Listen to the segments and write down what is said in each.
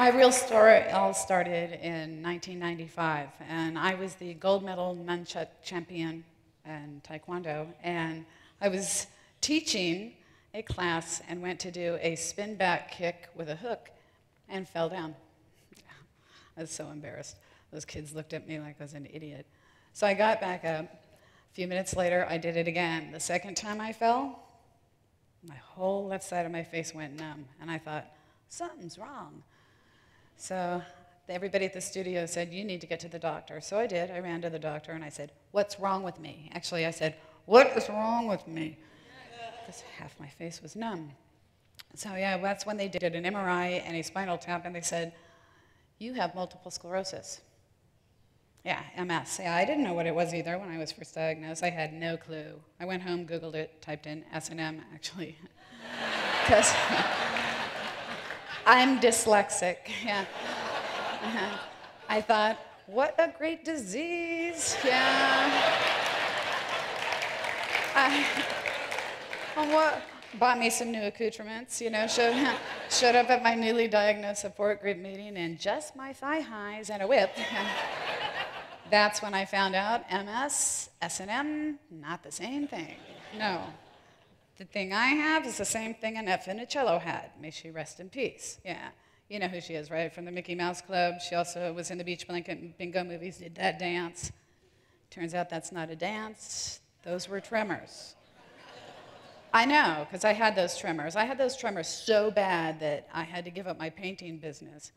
My real story all started in 1995, and I was the gold medal nunchuck champion in Taekwondo, and I was teaching a class and went to do a spin back kick with a hook and fell down. I was so embarrassed. Those kids looked at me like I was an idiot. So I got back up. A few minutes later, I did it again. The second time I fell, my whole left side of my face went numb, and I thought, something's wrong. So everybody at the studio said, you need to get to the doctor. So I did. I ran to the doctor, and I said, what's wrong with me? Actually, I said, what is wrong with me? Because half my face was numb. So yeah, that's when they did an MRI and a spinal tap, and they said, you have multiple sclerosis. Yeah, MS. Yeah, I didn't know what it was either when I was first diagnosed. I had no clue. I went home, Googled it, typed in S&M, actually. Because I'm dyslexic, yeah. I thought, what a great disease, yeah. Bought me some new accoutrements, you know, showed up at my newly diagnosed support group meeting in just my thigh highs and a whip. That's when I found out MS, S&M, not the same thing. No. The thing I have is the same thing Annette Funicello had. May she rest in peace. Yeah. You know who she is, right? From the Mickey Mouse Club. She also was in the Beach Blanket and Bingo movies, did that dance. Turns out that's not a dance. Those were tremors. I know, because I had those tremors. I had those tremors so bad that I had to give up my painting business.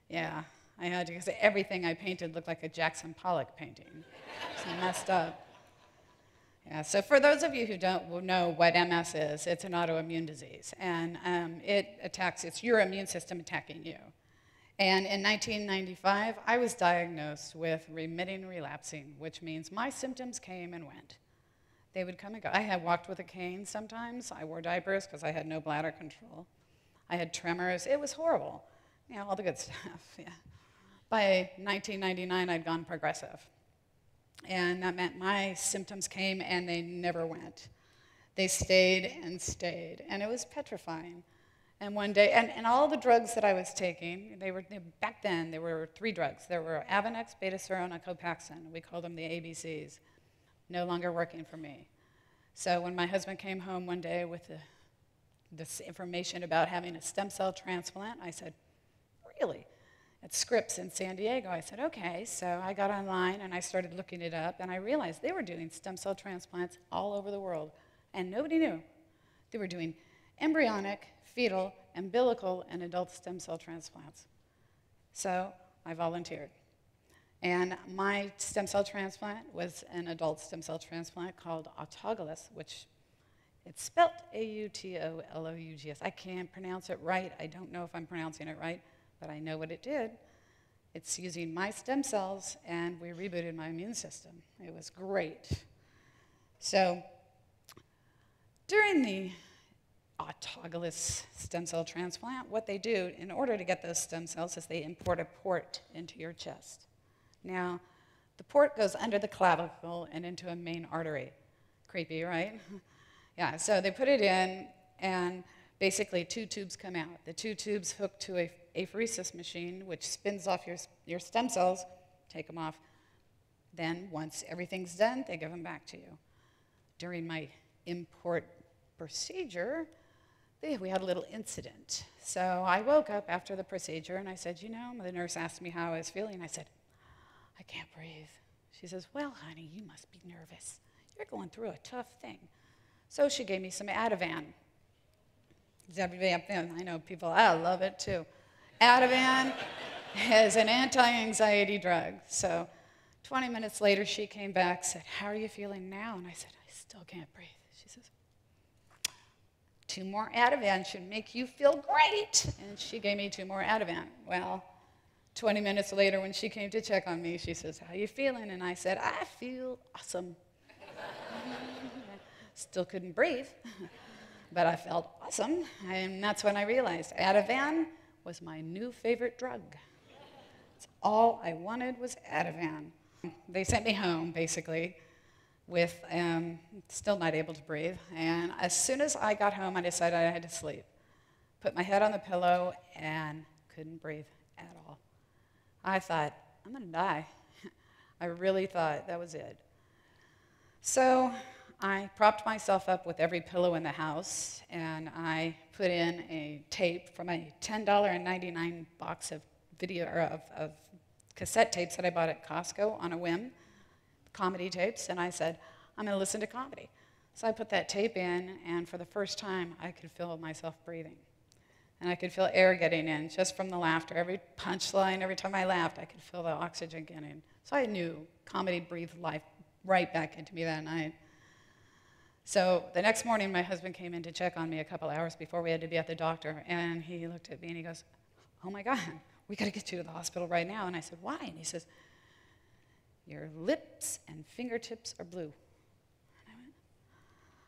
Yeah. I had to, because everything I painted looked like a Jackson Pollock painting. It's messed up. Yeah, so for those of you who don't know what MS is, it's an autoimmune disease. And it's your immune system attacking you. And in 1995, I was diagnosed with remitting relapsing, which means my symptoms came and went. They would come and go. I had walked with a cane sometimes. I wore diapers because I had no bladder control. I had tremors. It was horrible. You know, all the good stuff, yeah. By 1999, I'd gone progressive. And that meant my symptoms came and they never went. They stayed and stayed, and it was petrifying. And one day, and all the drugs that I was taking, back then, there were 3 drugs. There were Avonex, Betaseron, and Copaxone. We called them the ABCs. No longer working for me. So when my husband came home one day with this information about having a stem cell transplant, I said, really? At Scripps in San Diego. I said, okay. So I got online and I started looking it up, and I realized they were doing stem cell transplants all over the world, and nobody knew. They were doing embryonic, fetal, umbilical, and adult stem cell transplants. So I volunteered. And my stem cell transplant was an adult stem cell transplant called autologous, which it's spelled A-U-T-O-L-O-U-G-S. I can't pronounce it right. I don't know if I'm pronouncing it right, but I know what it did. It's using my stem cells, and we rebooted my immune system. It was great. So during the autologous stem cell transplant, what they do in order to get those stem cells is they import a port into your chest. Now, the port goes under the clavicle and into a main artery. Creepy, right? Yeah, so they put it in, and basically 2 tubes come out. The 2 tubes hook to a apheresis machine, which spins off your stem cells, take them off. Then, once everything's done, they give them back to you. During my import procedure, we had a little incident. So I woke up after the procedure, and I said, you know, the nurse asked me how I was feeling. I said, I can't breathe. She says, well, honey, you must be nervous. You're going through a tough thing. So she gave me some Ativan. Is everybody up there? I know people, I love it too. Ativan is an anti-anxiety drug. So 20 minutes later, she came back, said, how are you feeling now? And I said, I still can't breathe. She says, 2 more Ativan should make you feel great. And she gave me 2 more Ativan. Well, 20 minutes later, when she came to check on me, she says, how are you feeling? And I said, I feel awesome. Still couldn't breathe, but I felt awesome. And that's when I realized Ativan was my new favorite drug. It's all I wanted was Ativan. They sent me home, basically, with still not able to breathe. And as soon as I got home, I decided I had to sleep. Put my head on the pillow and couldn't breathe. at all. I thought, I'm going to die. I really thought that was it. So I propped myself up with every pillow in the house, and I put in a tape from a $10.99 box of of cassette tapes that I bought at Costco on a whim, comedy tapes, and I said, I'm going to listen to comedy. So I put that tape in, and for the first time, I could feel myself breathing. And I could feel air getting in just from the laughter. Every punchline, every time I laughed, I could feel the oxygen getting in. So I knew comedy breathed life right back into me that night. So the next morning, my husband came in to check on me a couple hours before we had to be at the doctor, and he looked at me and he goes, oh my God, we got to get you to the hospital right now. And I said, why? And he says, your lips and fingertips are blue.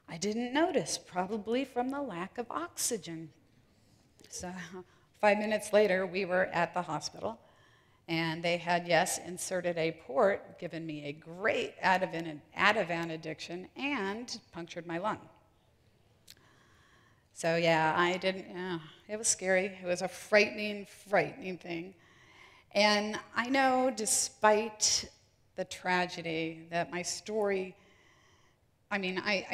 I didn't notice, probably from the lack of oxygen. So 5 minutes later, we were at the hospital, and they had, yes, inserted a port, given me a great Ativan addiction, and punctured my lung. So yeah, it was scary. It was a frightening, frightening thing. And I know, despite the tragedy, that my story, I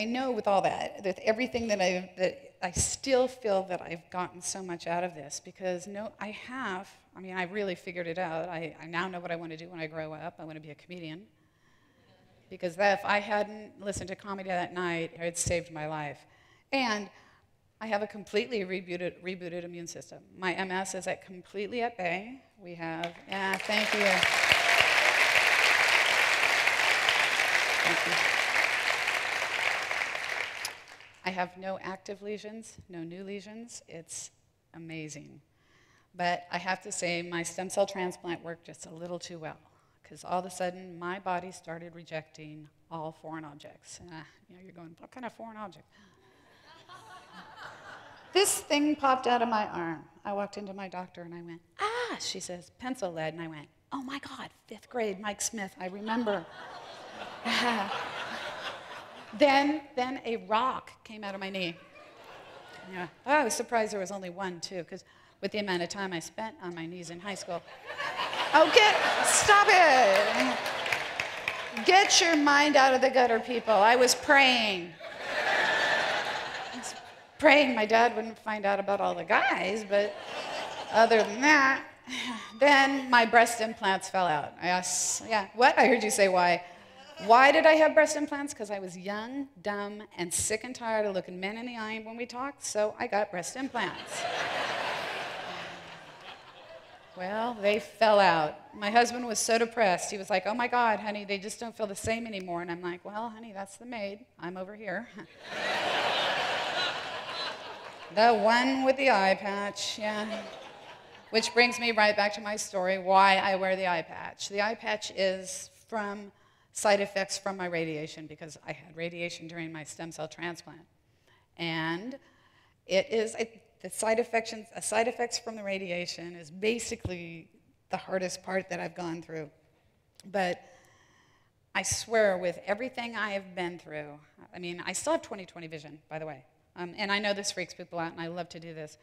know with all that, with everything that I still feel that I've gotten so much out of this, because I really figured it out. I now know what I want to do when I grow up. I want to be a comedian. Because if I hadn't listened to comedy that night, it had saved my life. And I have a completely rebooted immune system. My MS is completely at bay. Thank you. Thank you. I have no active lesions, no new lesions. It's amazing. But I have to say, my stem cell transplant worked just a little too well, because all of a sudden, my body started rejecting all foreign objects. You're going, what kind of foreign object? This thing popped out of my arm. I walked into my doctor and I went, she says, pencil lead. And I went, oh my God, 5th grade, Mike Smith, I remember. Then a rock came out of my knee. Yeah. I was surprised there was only one, too, because with the amount of time I spent on my knees in high school. Stop it. Get your mind out of the gutter, people. I was praying. Praying my dad wouldn't find out about all the guys, but other than that, then my breast implants fell out. I asked, what? I heard you say why. Why did I have breast implants? Because I was young, dumb, and sick and tired of looking men in the eye when we talked, so I got breast implants. Well, they fell out. My husband was so depressed. He was like, oh my God, honey, they just don't feel the same anymore. And I'm like, well, honey, that's the maid. I'm over here. The one with the eye patch, yeah. Which brings me right back to my story, why I wear the eye patch. The eye patch is from side effects from my radiation, because I had radiation during my stem cell transplant. And it is, the side effects from the radiation is basically the hardest part that I've gone through. But I swear, with everything I have been through, I still have 20/20 vision, by the way. And I know this freaks people out, and I love to do this.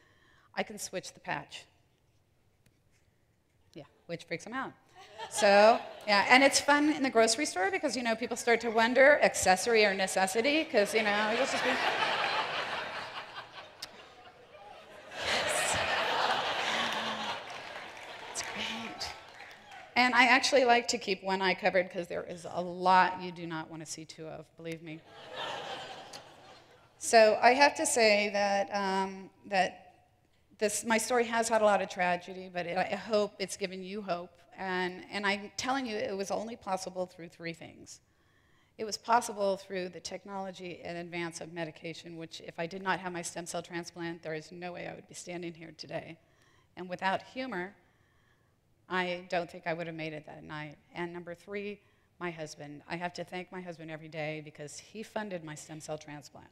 I can switch the patch. Yeah, which freaks them out. So, yeah, and it's fun in the grocery store because, people start to wonder, accessory or necessity, because, you'll just be... Yes. It's great. And I actually like to keep one eye covered because there is a lot you do not want to see two of, believe me. So I have to say that my story has had a lot of tragedy, but I hope it's given you hope. And I'm telling you, it was only possible through 3 things. It was possible through the technology and advance of medication, which if I did not have my stem cell transplant, there is no way I would be standing here today. And without humor, I don't think I would have made it that night. And number 3, my husband. I have to thank my husband every day because he funded my stem cell transplant.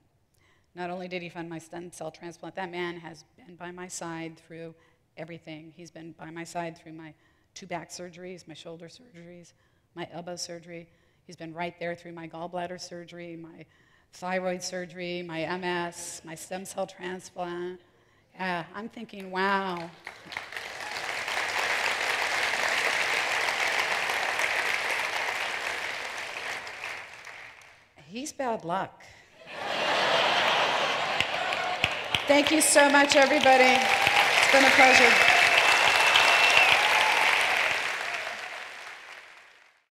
Not only did he fund my stem cell transplant, that man has been by my side through everything. He's been by my side through my 2 back surgeries, my shoulder surgeries, my elbow surgery. He's been right there through my gallbladder surgery, my thyroid surgery, my MS, my stem cell transplant. I'm thinking, wow. he's bad luck. Thank you so much, everybody. It's been a pleasure.